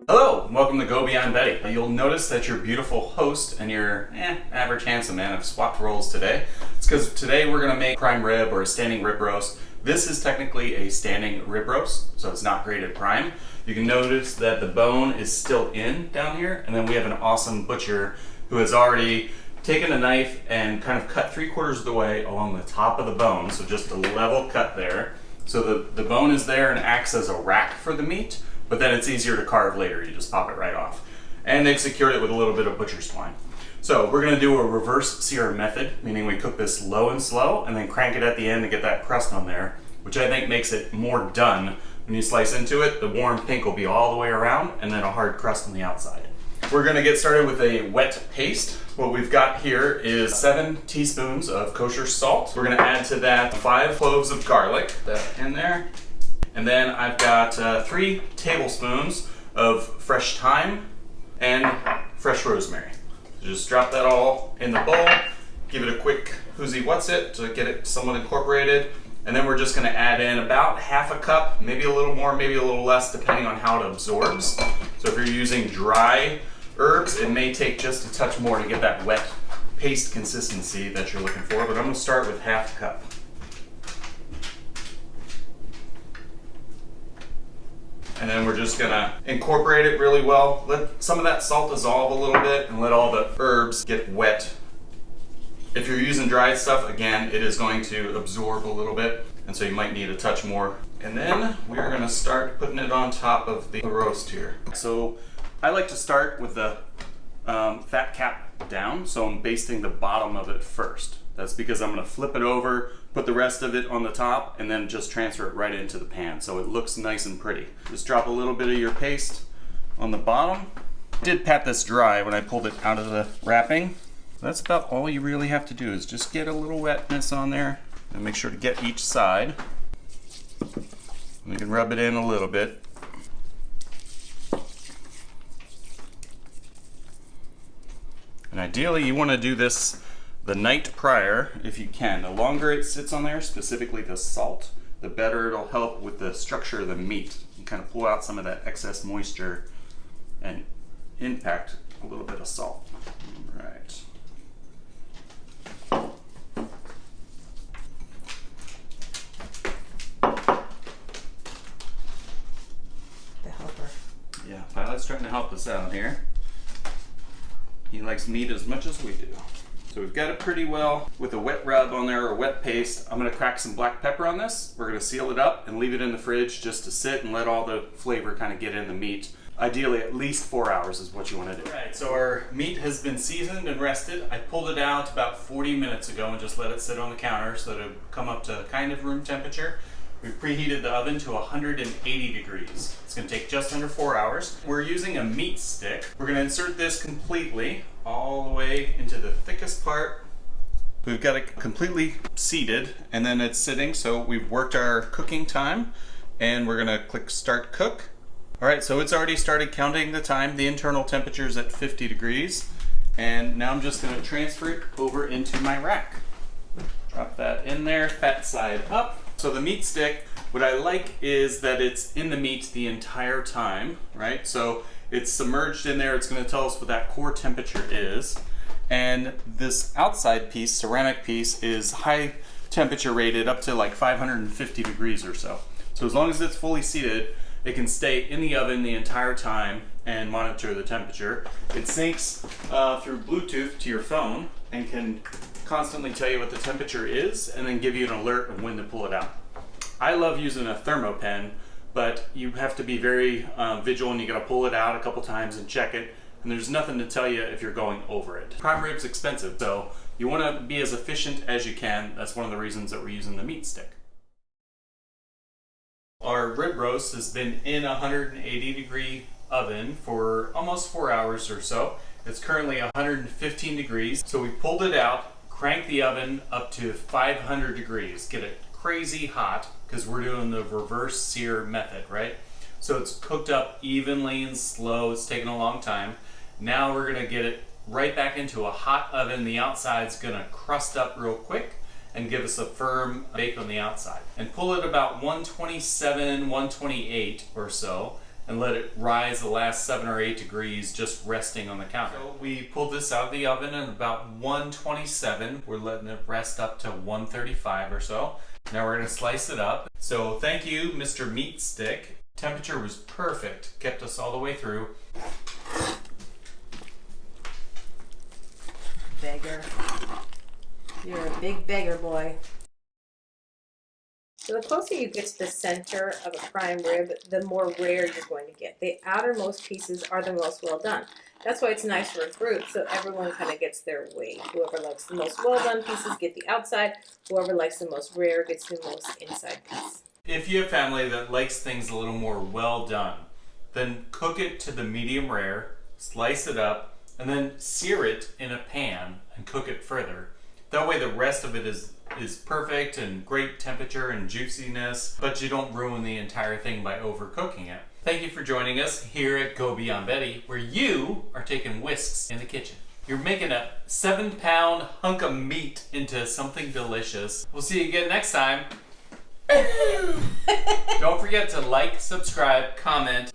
Hello, and welcome to Go Beyond Betty. You'll notice that your beautiful host and your average handsome man have swapped roles today. It's because today we're going to make prime rib or a standing rib roast. This is technically a standing rib roast, so it's not grated prime. You can notice that the bone is still in down here, and then we have an awesome butcher who has already taken a knife and kind of cut 3/4 of the way along the top of the bone, so just a level cut there. So the bone is there and acts as a rack for the meat, but then it's easier to carve later. You just pop it right off. And they've secured it with a little bit of butcher's twine. So we're gonna do a reverse sear method, meaning we cook this low and slow and then crank it at the end to get that crust on there, which I think makes it more done. When you slice into it, the warm pink will be all the way around and then a hard crust on the outside. We're gonna get started with a wet paste. What we've got here is 7 teaspoons of kosher salt. We're gonna add to that 5 cloves of garlic, that in there. And then I've got 3 tablespoons of fresh thyme and fresh rosemary. So just drop that all in the bowl, give it a quick whoozy what's it to get it somewhat incorporated. And then we're just gonna add in about 1/2 cup, maybe a little more, maybe a little less, depending on how it absorbs. So if you're using dry herbs, it may take just a touch more to get that wet paste consistency that you're looking for, but I'm gonna start with 1/2 cup. And then we're just gonna incorporate it really well. Let some of that salt dissolve a little bit and let all the herbs get wet. If you're using dried stuff, again, it is going to absorb a little bit, and so you might need a touch more. And then we're gonna start putting it on top of the roast here. So I like to start with the fat cap down, so I'm basting the bottom of it first. That's because I'm gonna flip it over, put the rest of it on the top, and then just transfer it right into the pan so it looks nice and pretty. Just drop a little bit of your paste on the bottom. I did pat this dry when I pulled it out of the wrapping. That's about all you really have to do is just get a little wetness on there and make sure to get each side. You can rub it in a little bit. And ideally you want to do this the night prior if you can. The longer it sits on there, specifically the salt, the better it'll help with the structure of the meat. You kind of pull out some of that excess moisture and impact a little bit of salt. All right. The helper. Yeah, Pilot's trying to help us out here. He likes meat as much as we do. So we've got it pretty well with a wet rub on there or wet paste. I'm gonna crack some black pepper on this. We're gonna seal it up and leave it in the fridge just to sit and let all the flavor kind of get in the meat. Ideally, at least 4 hours is what you wanna do. All right, so our meat has been seasoned and rested. I pulled it out about 40 minutes ago and just let it sit on the counter so that it would come up to kind of room temperature. We've preheated the oven to 180 degrees. It's gonna take just under 4 hours. We're using a meat stick. We're gonna insert this completely all the way into the thickest part. We've got it completely seated and then it's sitting, so we've worked our cooking time and we're gonna click start cook. All right, so it's already started counting the time. The internal temperature is at 50 degrees. And now I'm just gonna transfer it over into my rack. Drop that in there, fat side up. So the meat stick, what I like is that it's in the meat the entire time, right? So it's submerged in there. It's gonna tell us what that core temperature is. And this outside piece, ceramic piece, is high temperature rated up to like 550 degrees or so. So as long as it's fully seated, it can stay in the oven the entire time and monitor the temperature. It syncs through Bluetooth to your phone and can constantly tell you what the temperature is and then give you an alert of when to pull it out. I love using a thermopen, but you have to be very vigilant. You gotta pull it out a couple times and check it, and there's nothing to tell you if you're going over it. Prime rib's expensive, so you wanna be as efficient as you can. That's one of the reasons that we're using the meat stick. Our rib roast has been in a 180 degree oven for almost 4 hours or so. It's currently 115 degrees. So we pulled it out, crank the oven up to 500 degrees, get it crazy hot because we're doing the reverse sear method, right? So it's cooked up evenly and slow. It's taken a long time. Now we're gonna get it right back into a hot oven. The outside's gonna crust up real quick, and give us a firm bake on the outside. And pull it about 127, 128 or so, and let it rise the last 7 or 8 degrees, just resting on the counter. So we pulled this out of the oven at about 127. We're letting it rest up to 135 or so. Now we're gonna slice it up. So thank you, Mr. Meat Stick. Temperature was perfect, kept us all the way through. Beggar. You're a big beggar, boy. So the closer you get to the center of a prime rib, the more rare you're going to get. The outermost pieces are the most well done. That's why it's nice for a group, so everyone kind of gets their way. Whoever likes the most well done pieces get the outside. Whoever likes the most rare gets the most inside piece. If you have family that likes things a little more well done, then cook it to the medium rare, slice it up, and then sear it in a pan and cook it further. That way the rest of it is perfect and great temperature and juiciness, but you don't ruin the entire thing by overcooking it. Thank you for joining us here at Go Beyond Betty, where you are taking whisks in the kitchen. You're making a 7-pound hunk of meat into something delicious. We'll see you again next time. Don't forget to like, subscribe, comment.